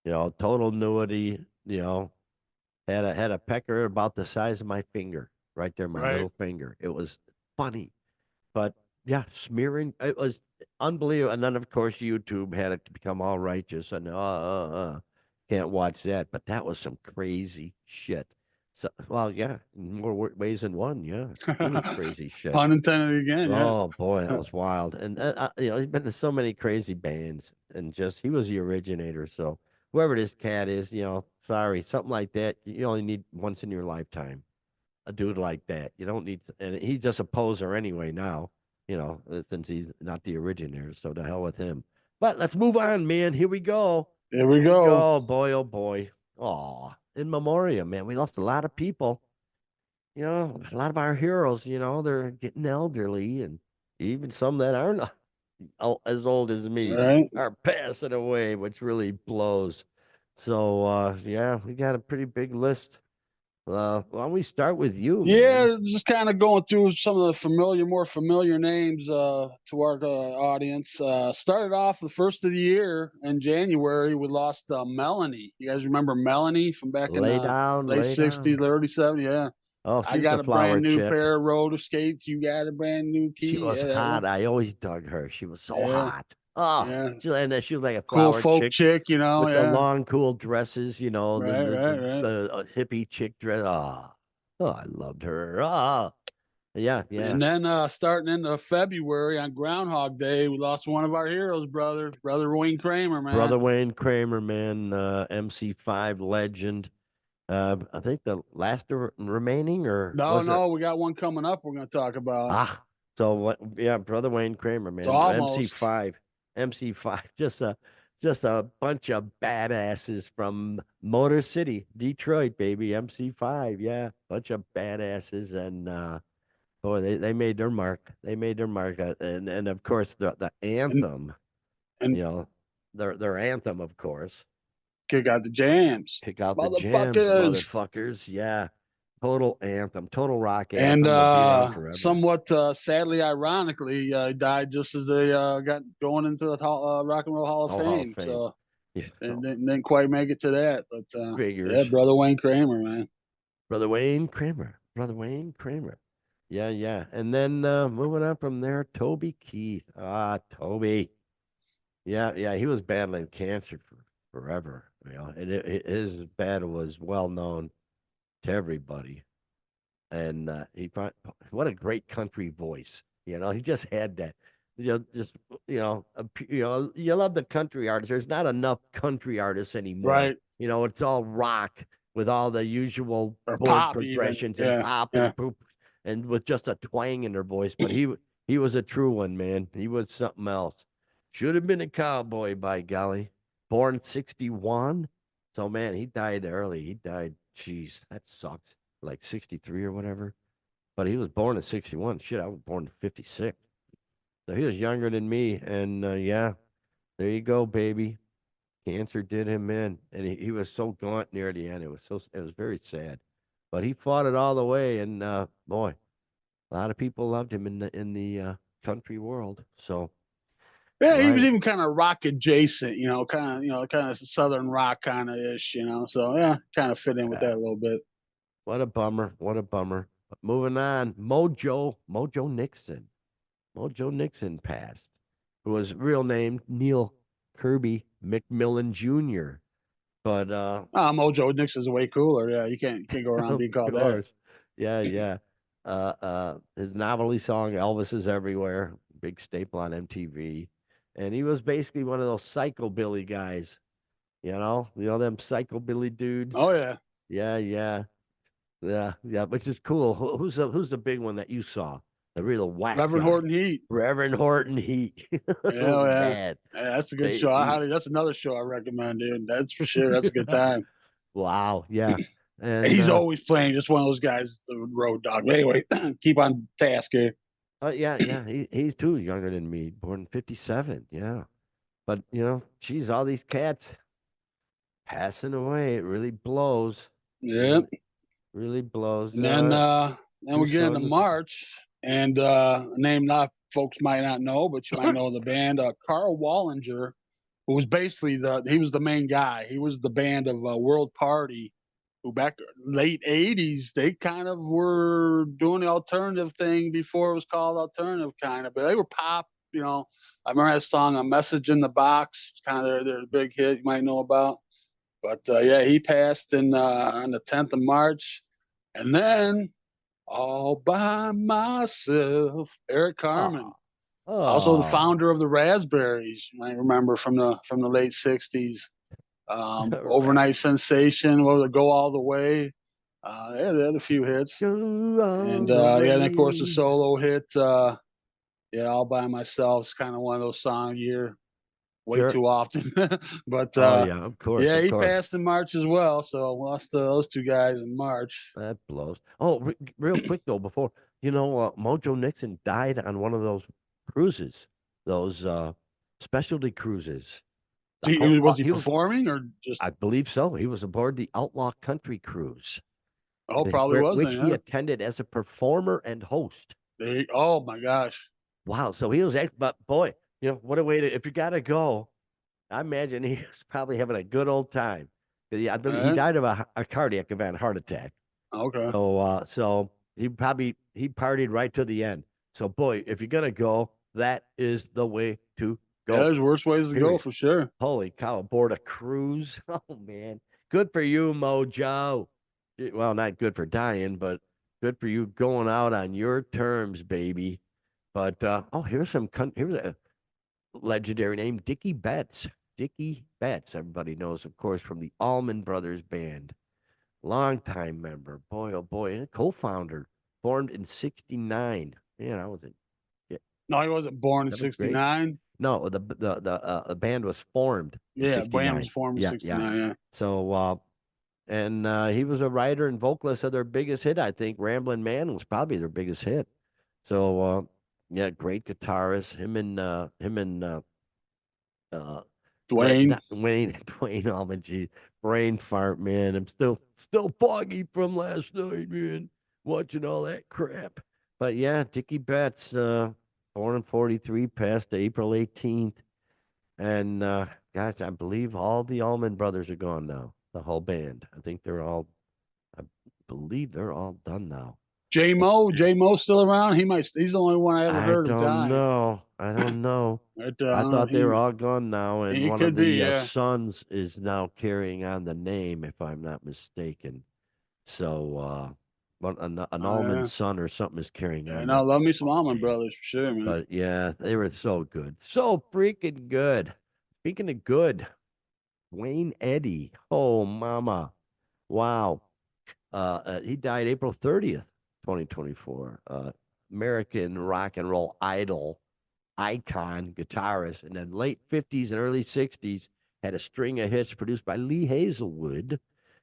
Total nudity. Had a pecker about the size of my finger, right there, my Right. little finger. It was funny, but yeah, smearing. It was unbelievable. And then of course YouTube had it to become all righteous and can't watch that. But that was some crazy shit. So, well, yeah, more ways than one. Yeah, really crazy shit. Pun intended again. Oh boy, that Yeah. was wild. And he's been to so many crazy bands, and just he was the originator. So whoever this cat is, sorry, something like that. You only need once in your lifetime. A dude like that. You don't need, and he's just a poser anyway now. Since he's not the originator. So to hell with him. But let's move on, man. Here we go. Here we Here we go. go. Boy, oh boy. Aw, in memoriam, man. We lost a lot of people. A lot of our heroes, they're getting elderly, and even some that aren't as old as me Right. are passing away, which really blows. So, yeah, we got a pretty big list. Why don't we start with you, man? Yeah, just kind of going through some of the more familiar names to our audience. Started off the first of the year in January. We lost Melanie. You guys remember Melanie from back in Lay down, late lay '60s, down. early '70s? Yeah, Oh, I she was got the a flower brand new chick. pair of roller skates. You got a brand new She key. was Yeah, that hot. one. I always dug her. She was so Yeah, hot. Oh, yeah. she was like a Cool flower folk chick chick, with the Yeah, long, cool dresses, the right, the right, the, right. the hippie chick dress. Oh, I loved her. Yeah, yeah. And then starting into February on Groundhog Day, we lost one of our heroes, brother Wayne Kramer, Brother man. Wayne Kramer, man, MC5 legend. I think the last remaining, or No, was it? no, we got one coming up. We're going to talk about. Ah, so what? Yeah, Brother Wayne Kramer, So man, almost. MC5, MC5, just a bunch of badasses from Motor City, Detroit, baby, MC5, yeah, bunch of badasses, and boy, they made their mark. They made their mark, and of course the and anthem, and you know, their anthem, of course. kick out the jams, Kick out the jams, motherfuckers. motherfuckers. Yeah. Total anthem, total rock And anthem will be on forever. somewhat sadly, ironically, he died just as they got going into the Rock and Roll Hall of Oh, Hall of Fame. Fame. So Yeah, and oh, didn't quite make it to that. But yeah, figures. brother Wayne Kramer, man. Brother Wayne Kramer. Brother Wayne Kramer. Yeah, yeah. And then moving on from there, Toby Keith. Ah, Toby. Yeah, yeah. He was battling cancer for forever. You know, and his battle was well known to everybody. And what a great country voice. You know, he just had that. Just you love the country artists. There's not enough country artists anymore. Right. You know, it's all rock with all the usual Or chord pop even. progressions and Yeah. pop Yeah. and poop, and with just a twang in their voice. But he was a true one, man. He was something else. Should have been a cowboy, by golly. Born 61. So man, he died early. He died. Jeez, that sucks like 63 or whatever. But he was born in 61. Shit, I was born in 56. So he was younger than me. And yeah, there you go, baby. Cancer did him in. And he was so gaunt near the end. It was very sad. But he fought it all the way. And boy, a lot of people loved him in the country world. So, Yeah, he was right. even kind of rock adjacent, kind of southern rock kind of ish, So yeah, kind of fit in with Uh, that a little bit. what a bummer. What a bummer. But moving on, Mojo Nixon. Mojo Nixon passed, who was real name Neil Kirby McMillan Jr. But Mojo Nixon's way cooler. Yeah, you can't go around of being called that. course, yeah, yeah. His novelty song "Elvis Is Everywhere," big staple on MTV, and he was basically one of those psychobilly guys. You know them psychobilly dudes. Oh yeah, Yeah, yeah, yeah, yeah. Which is cool. Who's the big one that you saw? The real whack Reverend guy, Horton Heat. Reverend Horton Heat. Yeah, Oh oh, yeah. man. Yeah, that's a good show. Baby. That's another show I recommend, dude. That's for sure. That's a good time. Wow, yeah. And And he's always playing just one of those guys, the road dog. But anyway, keep on task here. yeah, yeah, he's too younger than me, born in 57. Yeah. But, geez, all these cats passing away, it really blows. Yeah. Really, really blows. And then Two we get into sons. March, and a name not folks might not know, but you might know the band. Carl Wallinger, who was basically he was the main guy. He was the band of World Party, who back late '80s they kind of were doing the alternative thing before it was called alternative, kind of, but they were pop. I remember that song, "A Message in the Box," kind of their big hit you might know about. But yeah, he passed on the 10th of March, and then all by myself, Eric Carmen, Oh, also the oh, founder of the Raspberries. You might remember from the late '60s. Overnight right. sensation, what was it, Go All the Way? Yeah, they had a few hits, Go and all the yeah, and of course the way. solo hit. Yeah, all by myself is kind of one of those songs you hear way Sure. too often. But Oh, yeah, of course, yeah, of he course. passed in March as well. So lost those two guys in March. That blows. Oh, real quick though, before Mojo Nixon died on one of those cruises, those specialty cruises. The outlaw. Was he He was, performing or just? I believe so. He was aboard the Outlaw Country Cruise, Oh, probably which wasn't. he Yeah. attended as a performer and host. Oh my gosh. Wow. So he was, but boy, what a way to, if you got to go, I imagine he was probably having a good old time. I All believe he right. died of a cardiac event, heart attack. Okay. So he partied right to the end. So boy, if you're gonna go, that is the way to Yeah, go. there's worse ways to go Period. for sure. Holy cow, aboard a cruise. Oh man. Good for you, Mojo. Well, not good for dying, but good for you going out on your terms, baby. But here's a legendary name, Dickie Betts. Dickie Betts, everybody knows, of course, from the Allman Brothers Band. Longtime member, boy, oh boy, and a co-founder, formed in '69. Man, I was in yeah, No, he wasn't born in seventh grade. '69. No, the band was formed in Yeah, band was '69. formed in Yeah, yeah. '69. Yeah. So, and he was a writer and vocalist of their biggest hit. I think "Ramblin' Man" was probably their biggest hit. So, yeah, great guitarist. Uh, Dwayne. not Wayne Dwayne Allman, geez, brain fart, man. I'm still foggy from last night, man. Watching all that crap. But yeah, Dickie Betts, born in 43, passed April 18th. And gosh, I believe all the Allman Brothers are gone now. The whole band. I believe they're all done now. J Mo still around? He's the only one I ever I heard of don't dying. know. I don't know. But I thought they were he all gone now, and he one of could be, the yeah. sons is now carrying on the name, if I'm not mistaken. So, an Oh Allman yeah. son or something is carrying Yeah, on no, love me some the Almond name. Brothers for sure, man. But yeah, they were so good, so freaking good. Speaking of good, Wayne Eddy. Oh, mama. Wow. He died April 30th, 2024. American rock and roll idol, icon, guitarist. In the late 50s and early 60s, had a string of hits produced by Lee Hazelwood.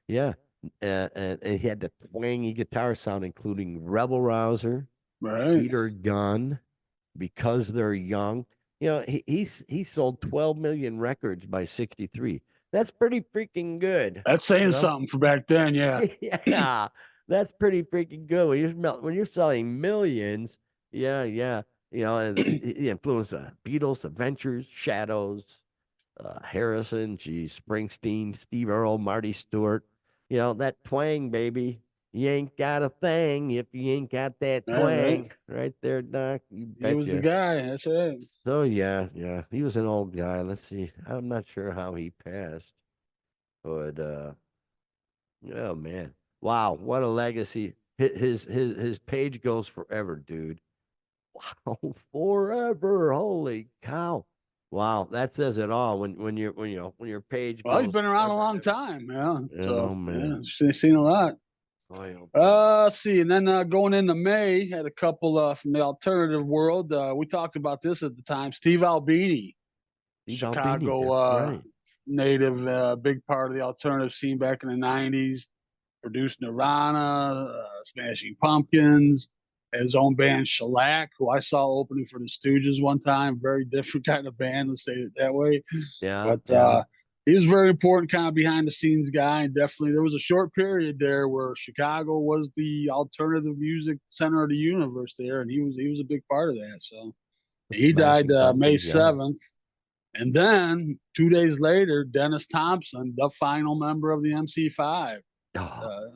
Yeah. And he had the twangy guitar sound, including Rebel Rouser, Right. Peter Gunn, Because They're Young. He sold 12 million records by 63. That's pretty freaking good, That's you saying know? something for back then, yeah. Yeah, that's pretty freaking good. When you're selling millions, yeah, yeah. And he influenced Beatles, Adventures, Shadows, Harrison, geez, Springsteen, Steve Earle, Marty Stewart. That twang, baby. You ain't got a thing if you ain't got that All right. twang. Right there, Doc. You He was the betcha. guy. That's right. So yeah, yeah. He was an old guy. Let's see. I'm not sure how he passed, but oh man. Wow, what a legacy. His page goes forever, dude. Wow, forever. Holy cow. Wow, that says it all when your page Well, he's goes been around a forever and long ever. time, yeah. So Oh yeah, man. he's seen a lot. Boy, oh boy. Let's see, and then going into May, had a couple from the alternative world. We talked about this at the time. Steve Albini, Steve Albini, Chicago that's right. native, big part of the alternative scene back in the '90s. Produced Nirvana, Smashing Pumpkins, his own band Shellac, who I saw opening for the Stooges one time. Very different kind of band, let's say it that way. Yeah, But yeah. he was very important, kind of behind the scenes guy. And definitely, there was a short period there where Chicago was the alternative music center of the universe there, and he was a big part of that. So The he died Smashing May Pumpkins, yeah. 7th. And then 2 days later, Dennis Thompson, the final member of the MC5, Oh,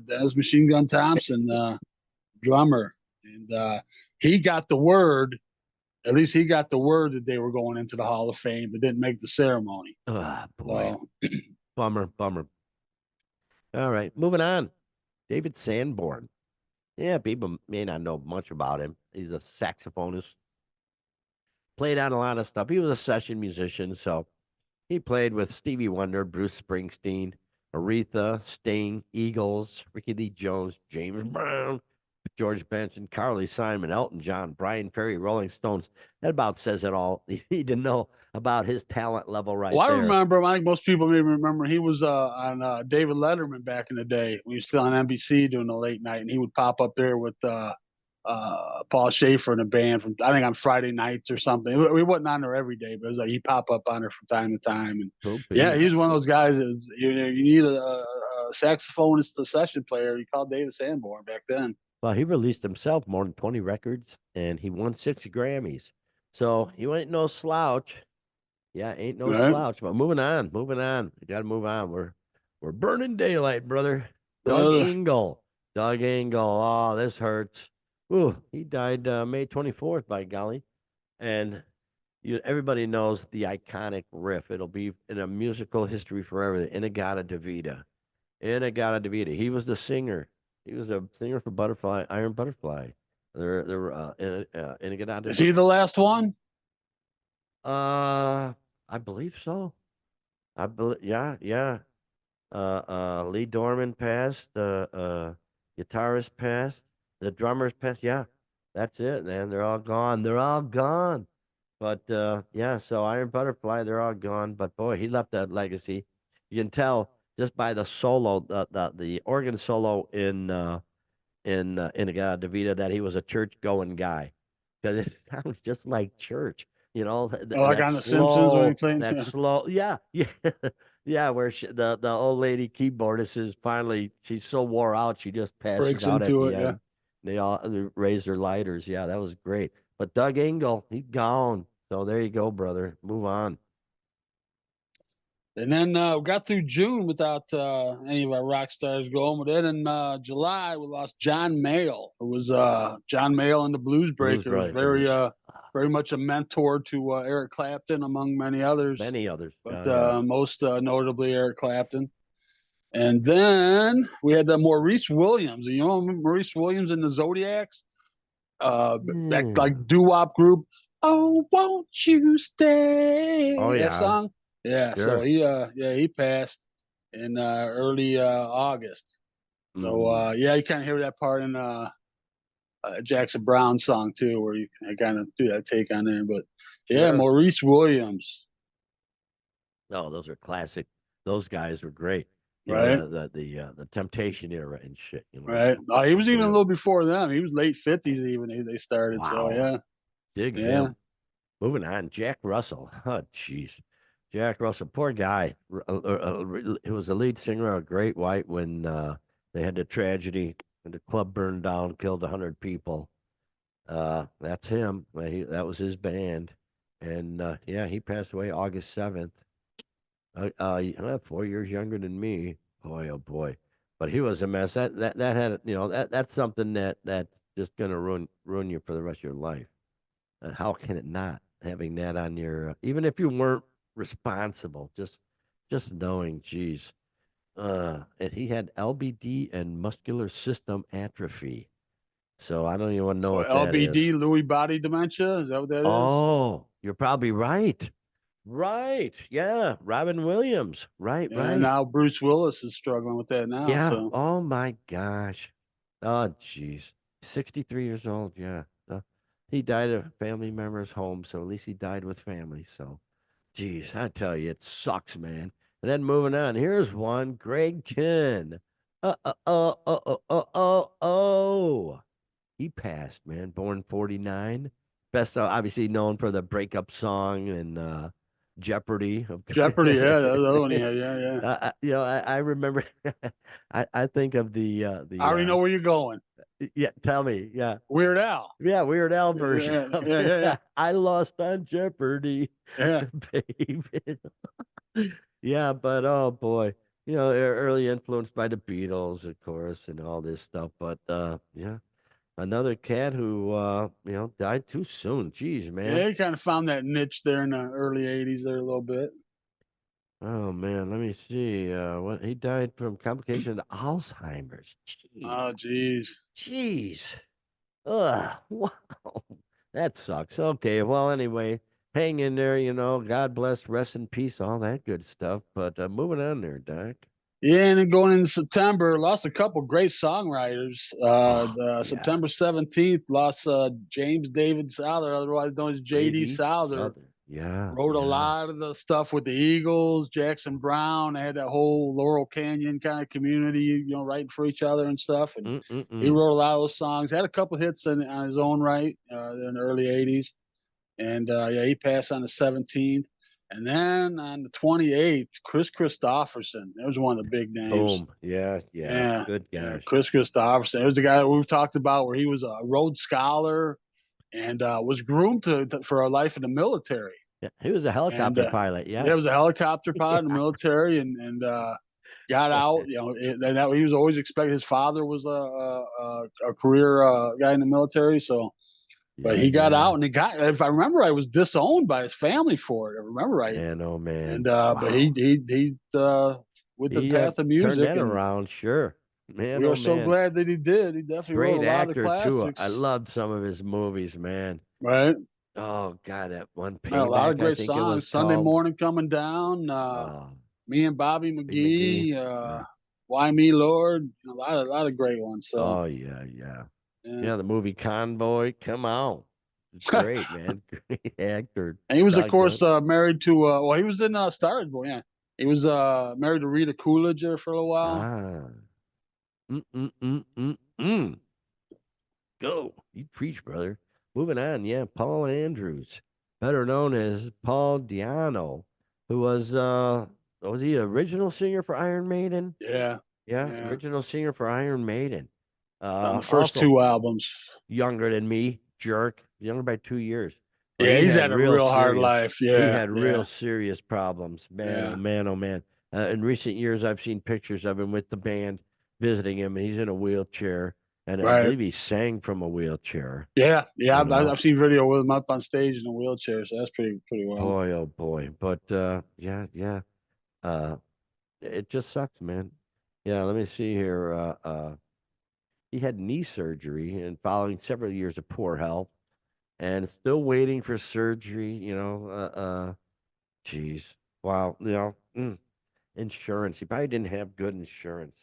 that was Machine Gun Thompson, drummer, and he got the word. At least he got the word that they were going into the Hall of Fame, but didn't make the ceremony. boy. So Bummer, bummer. All right, moving on. David Sanborn. Yeah, people may not know much about him. He's a saxophonist, played on a lot of stuff. He was a session musician, so he played with Stevie Wonder, Bruce Springsteen, Aretha, Sting, Eagles, Ricky Lee Jones, James Brown, George Benson, Carly Simon, Elton John, Brian Ferry, Rolling Stones. That about says it all. You need to know about his talent level right well, I there. remember. I think most people maybe remember he was on David Letterman back in the day when he was still on NBC doing the late night, and he would pop up there with Paul Schaefer and a band from I think on Friday nights or something. We wasn't on there every day, but it was like he pop up on there from time to time. And Could yeah, be. he was one of those guys. That you need a saxophonist, a session player. You called David Sanborn back then. Well, he released himself more than 20 records and he won 6 Grammys. So he ain't no slouch. Yeah, ain't no Right? slouch. But moving on, moving on. We gotta move on. We're burning daylight, brother. Doug Uh, Engel. Doug Engel. Oh, this hurts. Ooh, he died May 24th, by golly. And everybody knows the iconic riff. It'll be in a musical history forever. The Inagata Davida. Inagata Davida. He was the singer. He was a singer for Butterfly, Iron Butterfly. They're Inagata is he Davida. the last one? Uh, I believe so. I believe, yeah, yeah. Lee Dorman passed. The guitarist passed. The drummers passed. Yeah, that's it, man. They're all gone. They're all gone. But yeah, so Iron Butterfly, they're all gone. But boy, he left that legacy. You can tell just by the solo, the organ solo in Inagata Davida that he was a church going guy because it sounds just like church. Oh, like on The Simpsons when he played. that slow, yeah, yeah, yeah. Where the old lady keyboardist is finally, she's so wore out, she just passes Breaks out at into the it. Yeah. end. They all raise their lighters. Yeah, that was great. But Doug Engel, he's gone. So there you go, brother. Move on. And then we got through June without any of our rock stars going. But then in July, we lost John Mayall, who was John Mayall and the Blues Blues Breakers, Breakers, very much a mentor to Eric Clapton, among many others, many others. but Yeah, yeah. most notably Eric Clapton. And then we had Maurice Williams. You know Maurice Williams and the Zodiacs, that like Hmm. doo wop group. Oh, won't you Oh stay? That yeah, song. Yeah. So sure. he passed in early August. So Mm, yeah, you kind of hear that part in Jackson Brown song too, where you kind of do that take on there. But yeah, sure. Maurice Williams, No, those are classic. Those guys were great. right? The Temptation era and shit. Right. He was even a Real. little before them. He was late 50s even. They started. So Wow. yeah, Dig yeah. him. Moving on. Jack Russell. Oh, jeez. Jack Russell, poor guy. He was the lead singer of Great White when they had the tragedy and the club burned down, killed 100 people. That's him. That was his band. And yeah, he passed away August 7th. 4 years younger than me. Boy, oh boy. But he was a mess. That had that's something that's just gonna ruin you for the rest of your life. How can it not? Having that on your even if you weren't responsible, just knowing, geez. And he had LBD and muscular system atrophy. So I don't even know So what that is. LBD, Lewy body dementia. Is that what that is? Oh, you're probably right. Right. Yeah. Robin Williams. Right, And right. now Bruce Willis is struggling with that now. Yeah. So Oh my gosh. Oh jeez. 63 years old. Yeah. He died at a family member's home, so at least he died with family. So, geez, I tell you, it sucks, man. And then moving on, here's one, Greg Kihn. Oh. He passed, man. Born 49. Best, obviously known for the breakup song and Jeopardy. Jeopardy, yeah, that was the other one he had. Yeah, yeah. I remember. I think of I already know where you're going. yeah. Tell me, yeah, Weird Al. yeah. Weird Al version Yeah, of yeah, it. yeah, yeah. I lost on Jeopardy, Yeah. baby. Yeah, but oh boy, early influenced by the Beatles, of course, and all this stuff. But yeah, another cat who died too soon. Jeez, man. Yeah, he kind of found that niche there in the early '80s there a little bit. Oh man, let me see. What he died from complication of Alzheimer's. Jeez, Oh, geez. jeez. Ugh, wow, that sucks. Okay, well, anyway, hang in there. God bless, rest in peace, all that good stuff. But moving on there, Doc. Yeah, and then going into September, lost a couple great songwriters. Oh The yeah, September 17th, lost James David Souther, otherwise known as J.D. JD Souther. Southern. Yeah, Wrote a yeah. lot of the stuff with the Eagles, Jackson Brown. They had that whole Laurel Canyon kind of community, writing for each other and stuff. And he Mm-mm-mm. wrote a lot of those songs. Had a couple hits on his own right in the early '80s. And yeah, he passed on the 17th. And then on the 28th, Chris Christopherson. That was one of the big names. Boom. Yeah, yeah. Yeah, Good yeah. gosh. Chris Christopherson. It was the guy that we've talked about where he was a Rhodes Scholar and was groomed for a life in the military. Yeah, he was a And helicopter pilot. yeah, Yeah. he was a helicopter pilot in the military and got out. He was always expected. His father was a career guy in the military, so but Yeah, he got yeah. out and he got, if I remember right, was disowned by his family for it. I remember right. Man, oh And man. but Wow. he went the He path of turned music, that and around, sure. Man, we are oh so man. glad that he did. He definitely wrote Great a lot of the actor too. I classics, loved some of his movies, man. right? Oh God, that one A lot of Payback, I great think it was songs. Sunday called. morning coming down. Uh Me and Bobby Big McGee. McGee. Yeah. Why me, Lord? A lot of great ones. So Oh yeah, yeah. yeah. Yeah, the movie Convoy. Come on. It's great, man. Great actor. And he was, of course, Doggone. married to. Well, he was in Star is Born. Yeah, he was married to Rita Coolidge there for a while. Ah. Mm. Go. You preach, brother. Moving on. Yeah, Paul Andrews. better known as Paul Diano, who was he original singer for Iron Maiden? Yeah, Yeah, yeah. original singer for Iron Maiden. On the first Also two albums. younger than me, jerk, younger by 2 years. But Yeah, he's had a real hard life. he Yeah, had yeah, real serious problems. Man, oh yeah. man, oh man. In recent years, I've seen pictures of him with the band visiting him, and he's in a wheelchair. And I Right. believe he sang from a wheelchair, Yeah, yeah. you I've know. seen video with him up on stage in a wheelchair, so that's pretty well. Boy, oh boy. But yeah, yeah. Uh, it just sucks, man. Yeah, let me see here. He had knee surgery and following several years of poor health and still waiting for surgery, geez. Wow, insurance. He probably didn't have good insurance.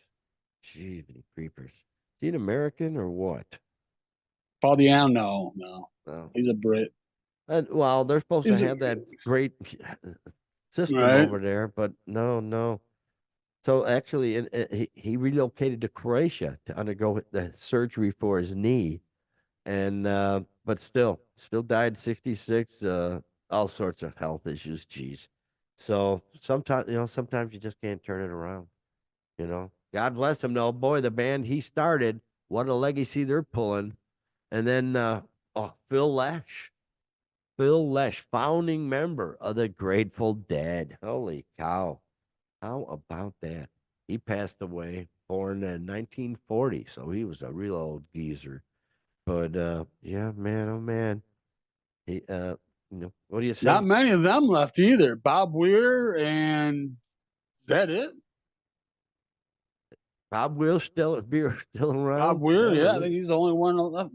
Jeez, creepers. Is he an American or what? Paul Diano, no, no, No. he's a Brit. And, well, they're supposed to He's a, have that great system right. over there, but no, no. So actually, he relocated to Croatia to undergo the surgery for his knee, and but still died 66. All sorts of health issues. Geez. So sometimes you just can't turn it around. God bless him. No, boy, the band he started, what a legacy they're pulling. And then, Phil Lesh, founding member of the Grateful Dead. Holy cow! How about that? He passed away, born in 1940, so he was a real old geezer. But yeah, man, oh man, he what do you Not say? many of them left either. Bob Weir and is that it? Bob Will still Beer still Bob around? Weir, Yeah, yeah, I really. think he's the only one left.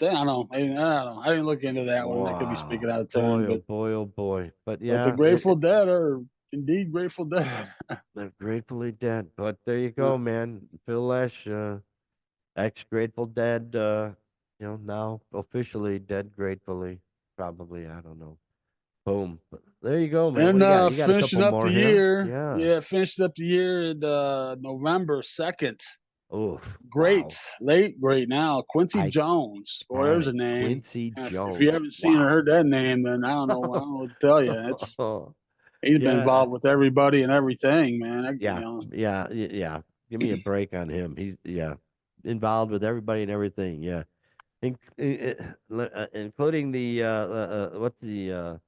I don't know. I don't know. I didn't look into that one. I could be speaking Wow, out of turn, boy, oh but boy, oh boy. But the yeah, Grateful Dead are indeed Grateful Dead. they're gratefully dead. But there you Uh, go, man. Phil Lesh, ex Grateful Dead, now officially dead gratefully. Probably, I don't know. Boom. But there you go, man. What and do you got? You got a finishing couple up more the here? year, Yeah. yeah, finished up the year at November 2nd. Oof. Great, Wow. late, great now. Quincy Jones. Boy, there's a Iconic. name. Quincy If you Jones. haven't seen or Wow. heard that name, then I don't know. I don't know what to tell you. It's He's been Yeah. involved with everybody and everything, man. Yeah. Yeah. Yeah. Give me a break on him. He's yeah, involved with everybody and everything. Yeah. Including what's the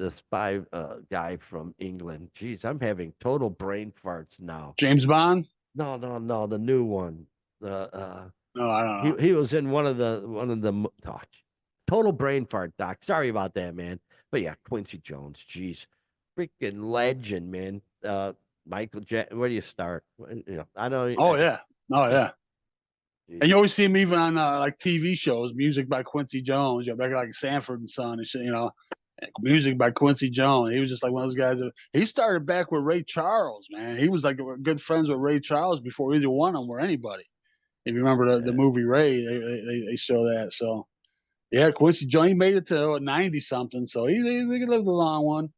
spy guy from England. Jeez, I'm having total brain farts now. James Bond? No, no, no, the new one. No, I don't know. He was in total brain fart, Doc. Sorry about that, man. But yeah, Quincy Jones, jeez, freaking legend, man. Michael where do you start? I know. Oh yeah, oh Yeah, yeah. jeez. And you always see him even on like TV shows, music by Quincy Jones. You know, back like Sanford and Son and shit. Music by Quincy Jones. He was just like one of those guys. He started back with Ray Charles, man. He was like good friends with Ray Charles before either one of them were anybody. If you remember the Yeah, movie Ray, they show that. So yeah, Quincy Jones, he made it to 90 something, so he lived a long one.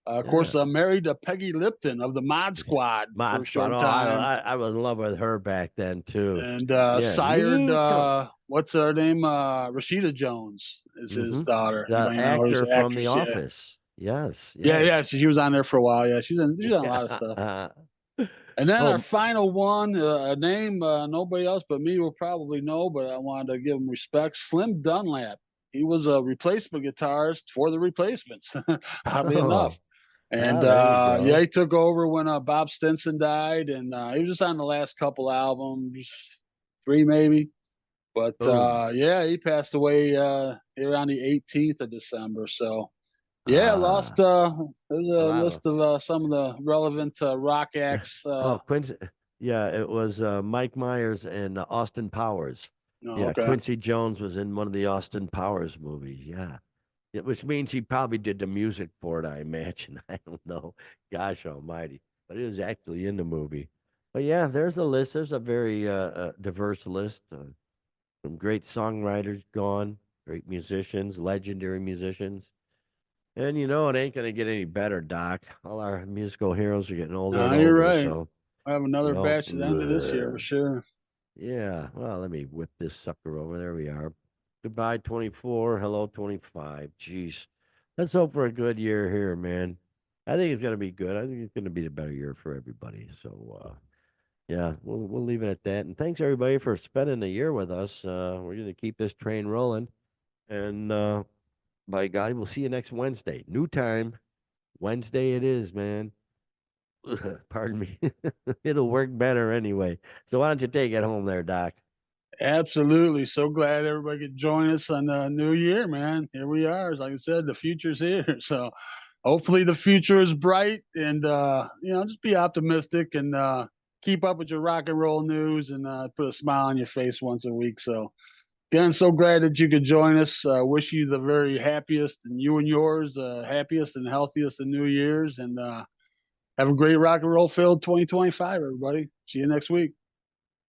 Of course, yeah. married to Peggy Lipton of the Mod Squad for Mod a Squad. short Oh, time, I was in love with her back then too. and Yeah, sired Lincoln. what's her name? Rashida Jones is his Mm-hmm. daughter. The Anybody know her? Who's actor the from The actress? Yeah, Office. Yes, yeah, yes. yeah. She was on there for a while. Yeah, she's on a lot of stuff. And then our Oh, final one, a name nobody else but me will probably know, but I wanted to give him respect. Slim Dunlap. He was a replacement guitarist for the Replacements, oddly enough. oh, And there you yeah, go. he took over when Bob Stinson died, and he was just on the last couple albums, three maybe. But Boom. yeah, he passed away here on the 18th of December. So yeah, lost. Ah, There's a a lot of list of some of the relevant rock acts. oh, Quincy. Yeah, it was Mike Myers and Austin Powers. No, Yeah, okay. Quincy Jones was in one of the Austin Powers movies. Yeah. Yeah, which means he probably did the music for it, I imagine. I don't know. Gosh almighty. But he was actually in the movie. But yeah, there's a list. There's a very diverse list. Some great songwriters gone, great musicians, legendary musicians. And it ain't going to get any better, Doc. All our musical heroes are getting older and No, you're older. right. So, I have another batch at the end of this year for bleh. sure. Yeah. Well, let me whip this sucker over. There we are. Goodbye 24. Hello 25. Jeez. Let's hope for a good year here, man. I think it's gonna be good. I think it's gonna be a better year for everybody. So yeah, we'll leave it at that. And thanks everybody for spending the year with us. We're gonna keep this train rolling. And by God, we'll see you next Wednesday. New time. Wednesday it is, man. Pardon me. It'll work better anyway. So why don't you take it home there, Doc? Absolutely. So glad everybody could join us on the new year, man. Here we are. Like I said, the future's here. So hopefully the future is bright and just be optimistic and keep up with your rock and roll news and put a smile on your face once a week. So again, so glad that you could join us. Wish you the very happiest and you and yours, happiest and healthiest of New Year's and have a great rock and roll filled 2025, everybody. See you next week.